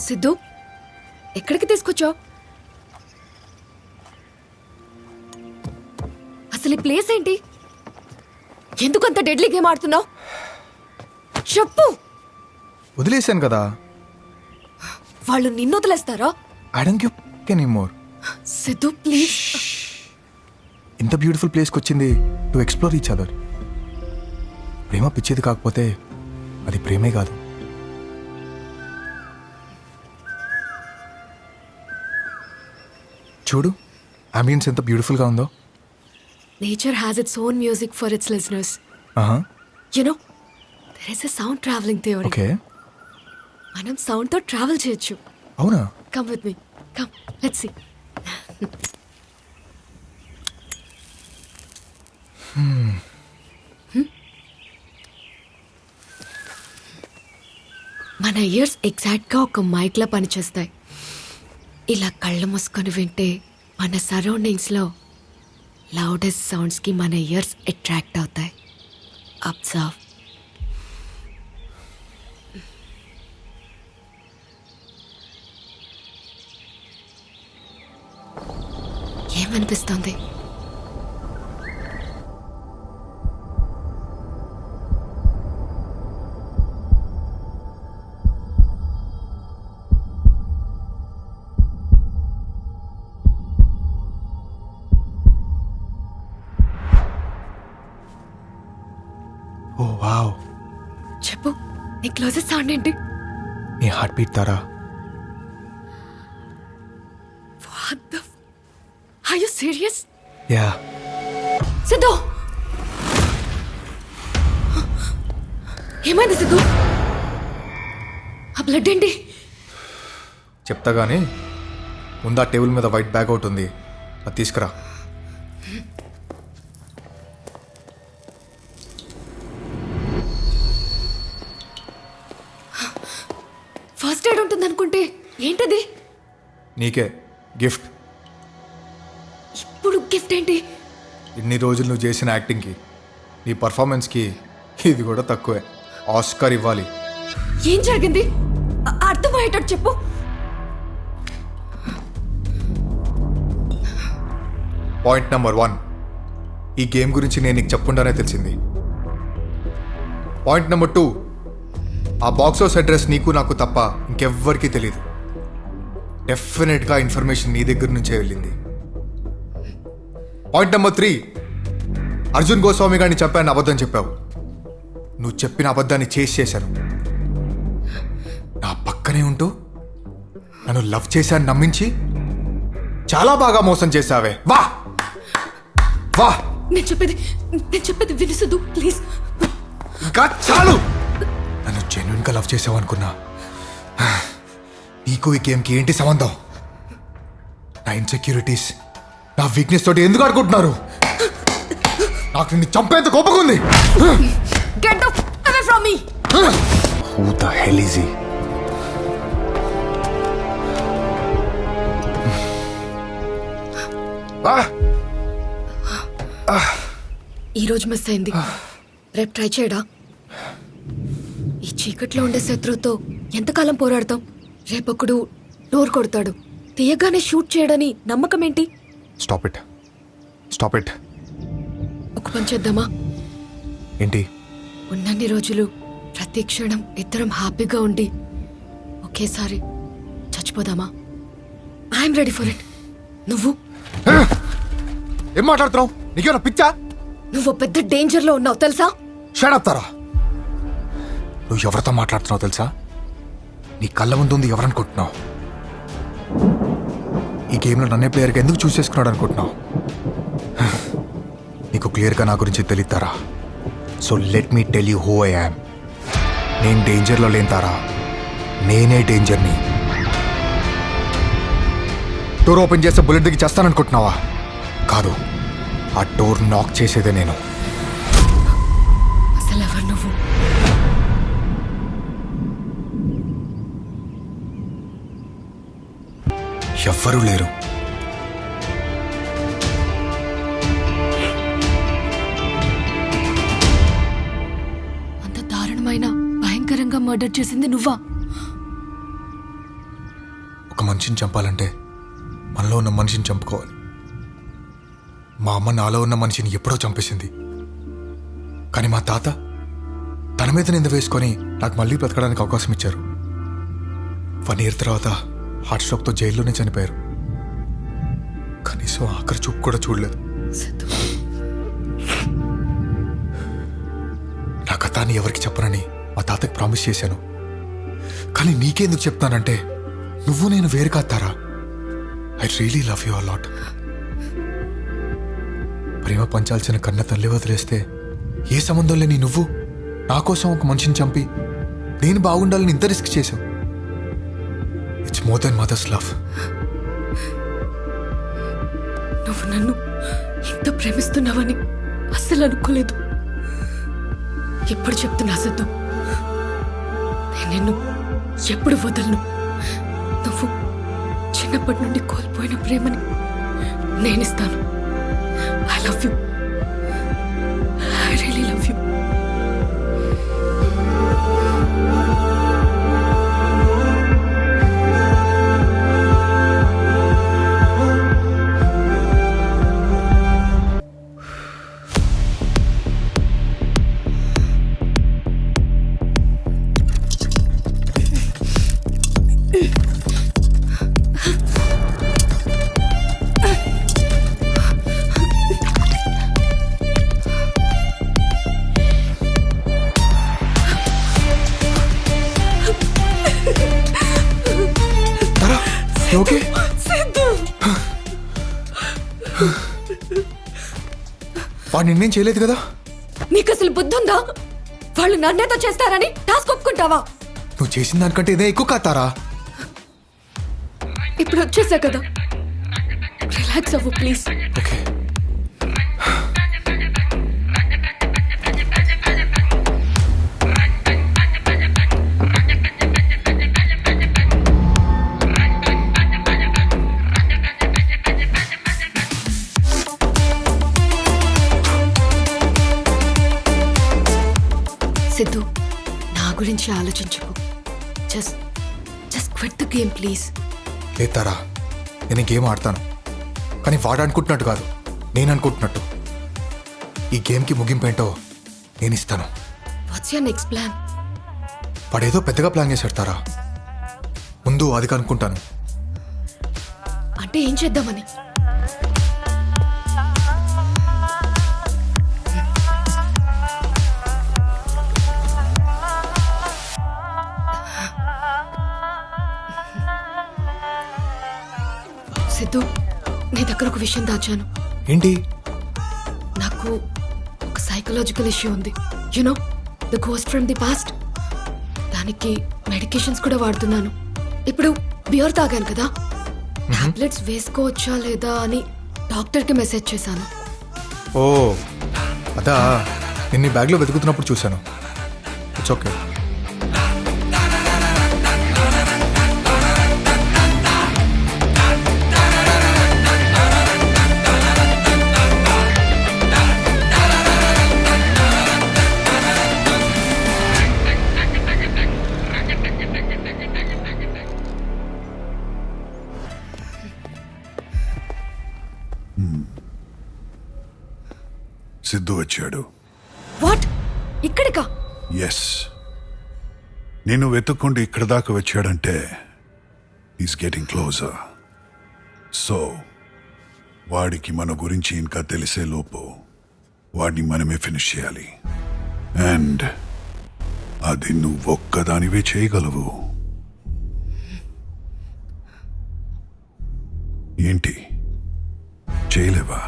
సిద్ధు, ఎక్కడికి తీసుకొచ్చావు? అసలు ఈ ప్లేస్ ఏంటి? ఎందుకు అంత డెడ్లీ గేమ్ ఆడుతున్నావు? చెప్పు. వదిలేశాను కదా. వాళ్ళు నిన్ను వదిలేస్తారా? I don't give anymore. Siddhu please. ఇంత బ్యూటిఫుల్ ప్లేస్కి వచ్చింది టు ఎక్స్ప్లోర్ ఈచ్ అదర్. ప్రేమ పిచ్చేది కాకపోతే అది ప్రేమే కాదు. చూడు, అంబియన్స్ ఎంత బ్యూటిఫుల్గా ఉందో. Nature has its own music for its listeners. You know, there is a sound travelling theory. Okay, మనం సౌండ్ తో ట్రావెల్ చేయొచ్చు. అవునా? Come with me, come let's see. మన ఇయర్స్ ఎగ్జాక్ట్గా ఒక మైక్లా పనిచేస్తాయి. ఇలా కళ్ళు మూసుకొని వింటే మన సరౌండింగ్స్లో లౌడెస్ట్ సౌండ్స్కి మన ఇయర్స్ అట్రాక్ట్ అవుతాయి. అబ్జర్వ్. ఏమనిపిస్తుంది? ఓ వావ్. చెప్పు, నీ క్లోజెస్ట్ సౌండ్ ఏంటి? నీ heart beat Tara. What the? Are you serious? Yeah. Siddhu, ఏమైంది సిద్ధు? ఆ బ్లడ్ ఏంటి? చెప్తా గానీ ముందు ఆ టేబుల్ మీద వైట్ బ్యాగ్ ఒకటి ఉంది, అది తీసుకురా. ఫస్ట్ ఎయిడ్ ఉంటుంది అనుకుంటే ఏంటది? నీకే గిఫ్ట్. ఇప్పుడు గిఫ్ట్ ఏంటి? ఇన్ని రోజులు నువ్వు చేసిన యాక్టింగ్కి, నీ పర్ఫార్మెన్స్కి ఇది కూడా తక్కువే. ఆస్కార్ ఇవ్వాలి. ఏం జరిగింది? అర్థమయ్యేటట్టు చెప్పు. పాయింట్ నెంబర్ 1, ఈ గేమ్ గురించి నేను నీకు చెప్పుకుండానే తెలిసింది. పాయింట్ నెంబర్ 2, ఆ బాక్స్ హౌస్ అడ్రస్ నీకు నాకు తప్ప ఇంకెవ్వరికీ తెలియదు. డెఫినెట్గా ఇన్ఫర్మేషన్ నీ దగ్గర నుంచే వెళ్ళింది. పాయింట్ నెంబర్ 3, అర్జున్ గోస్వామి గారిని చెప్పాను, అబద్ధం చెప్పావు. నువ్వు చెప్పిన అబద్ధాన్ని చేశాను. నా పక్కనే ఉంటూ నన్ను లవ్ చేశాను నమ్మించి చాలా బాగా మోసం చేశావే. వా వా. నేను చెప్పేది వినిసదు ప్లీజ్. ఇంకా చాలు. నన్ను జెన్యున్గా లవ్ చేసావు అనుకున్నా. నీకు ఈ గేమ్కి ఏంటి సంబంధం? నా ఇన్సెక్యూరిటీస్, నా వీక్నెస్ తోటి ఎందుకు ఆడుకుంటున్నారు? నాకు నిన్ను చంపేంత కోపంగా Get away from me! Who the hell is he? ఈరోజు మిస్ అయింది. రేపు ట్రై చేయడా? ఈ చీకట్లో ఉండే శత్రువుతో ఎంతకాలం పోరాడతాం? రేపొక్కడు డోర్ కొడతాడు, తీయగానే షూట్ చేయడని నమ్మకం ఏంటి? Stop it. ఒక పని చేద్దామా? ఏంటి? ఉన్నన్ని రోజులు ప్రతి క్షణం ఇద్దరం హ్యాపీగా ఉండి ఒకేసారి చచ్చిపోదామా? I'm ready for it. నువ్వు ఏం మాట్లాడుతున్నావు? నీకేమైనా పిచ్చా? నువ్వు పెద్ద డేంజర్ లో ఉన్నావు తెలుసా? షట్ అప్ తారా. నువ్వు ఎవరితో మాట్లాడుతున్నావు తెలుసా? నీ కళ్ళ ముందు ఉంది ఎవరనుకుంటున్నావు? ఈ గేమ్లో నన్నే ప్లేయర్గా ఎందుకు చూస్ చేసుకున్నాడు అనుకుంటున్నావు? నీకు క్లియర్గా నా గురించి తెలియతారా? So let me tell you who I am. నేను డేంజర్లో లేని తారా, నేనే డేంజర్ని. డోర్ ఓపెన్ చేస్తే బుల్లెట్ దిగి చేస్తాననుకుంటున్నావా? కాదు, ఆ డోర్ నాక్ చేసేదే నేను. అసలు ఎవరు నువ్వు? ఎవ్వరూ లేరు. అంత దారుణమైన భయంకరంగా మర్డర్ చేసింది నువ్వా? ఒక మనిషిని చంపాలంటే మనలో ఉన్న మనిషిని చంపుకోవాలి. మా అమ్మ నాలో ఉన్న మనిషిని ఎప్పుడో చంపేసింది. కానీ మా తాత తన మీద నింద వేసుకొని నాకు మళ్ళీ బ్రతకడానికి అవకాశం ఇచ్చారు. 1 year తర్వాత హార్ట్ స్ట్రోక్తో జైల్లోనే చనిపోయారు. కనీసం ఆఖరి చూపు కూడా చూడలేదు. సిద్ధు, నా కథాన్ని ఎవరికి చెప్పనని మా తాతకి ప్రామిస్ చేశాను. కానీ నీకెందుకు చెప్తానంటే నువ్వు నేను వేరు కాతారా. I really love you a lot. ప్రేమ పంచాల్సిన కన్న తల్లి వదిలేస్తే ఏ సంబంధం లేని నువ్వు నా కోసం ఒక మనిషిని చంపి నేను బాగుండాలని ఇంత రిస్క్ చేశావు. It's more than mother's love. నువ్వు నన్ను ఇంత ప్రేమిస్తున్నావని అస్సలు అనుకోలేదు. ఎప్పుడు చెప్తున్నా సిద్ధు, నేను నిన్ను ఎప్పుడు వదలను. నువ్వు చిన్నప్పటి నుండి కోల్పోయిన ప్రేమని నేనిస్తాను. I love you. I really love you. Okay వాడు నిన్నేం చేయలేదు కదా. నీకు అసలు బుద్ధి ఉందా? వాళ్ళు నన్నేతో చేస్తారని టాస్క్ ఒప్పుకుంటావా? నువ్వు చేసిన దానికంటే ఇదే ఎక్కువ కాతారా. ఇప్పుడు వచ్చేసా కదా, రిలాక్స్ అవ్వు ప్లీజ్. ఓకే సిద్ధు, నా గురించి ఆలోచించుకో. Just quit the game please. లేతారా, నేను గేమ్ ఆడతాను. కానీ వాడు అనుకుంటున్నట్టు కాదు, నేను అనుకుంటున్నట్టు. ఈ గేమ్కి ముగింపు ఏంటో నేను ఇస్తాను. What's your next plan? వాడేదో పెద్దగా ప్లాన్ చేశాడు తారా. ముందు అది కనుక్కుంటాను. అంటే ఏం చేద్దామని? సిద్ధు, నీ దగ్గర ఒక విషయం దాచాను. ఏంటి? నాకు ఒక సైకలాజికల్ ఇష్యూ ఉంది. You know, the ghost from the past. దానికి మెడికేషన్స్ కూడా వాడుతున్నాను. ఇప్పుడు బియర్ తాగాను కదా, టాబ్లెట్స్ వేసుకోవచ్చా లేదా అని డాక్టర్కి మెసేజ్ చేశాను. ఓ అదా, నిన్ను బ్యాగ్లో వెతుకుతున్నప్పుడు చూశాను. It's okay. సిద్ధు వచ్చాడు. వాట్? ఇక్కడికా? ఎస్, నేను వెతుక్కుంటూ ఇక్కడ దాకా వచ్చాడంటే ఈస్ గెటింగ్ క్లోజర్. సో వాడికి మన గురించి ఇంకా తెలిసే లోపు వాడిని మనమే ఫినిష్ చేయాలి. అండ్ అది నువ్వొక్కదానివే చేయగలవు. ఏంటి చేయలేవా?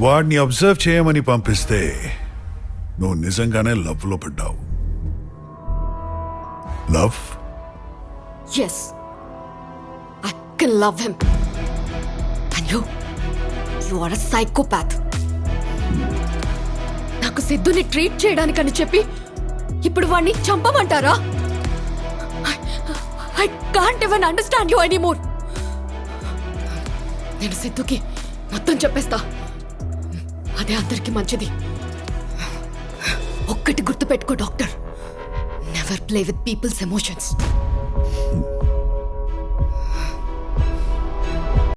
వాడిని అబ్జర్వ్ చేయమని పంపిస్తే నువ్వు నిజంగానే లవ్లో పడ్డావు. Love? Yes, I can love him. And you are a psychopath. నాకు సిద్ధుని ట్రీట్ చేయడానికని చెప్పి ఇప్పుడు వాడిని చంపమంటారా? I can't even understand you anymore. నేను సిద్ధుకి మొత్తం చెప్పేస్తా. అదే అందరికి మంచిది. ఒక్కటి గుర్తుపెట్టుకో doctor, never play with peoples emotions.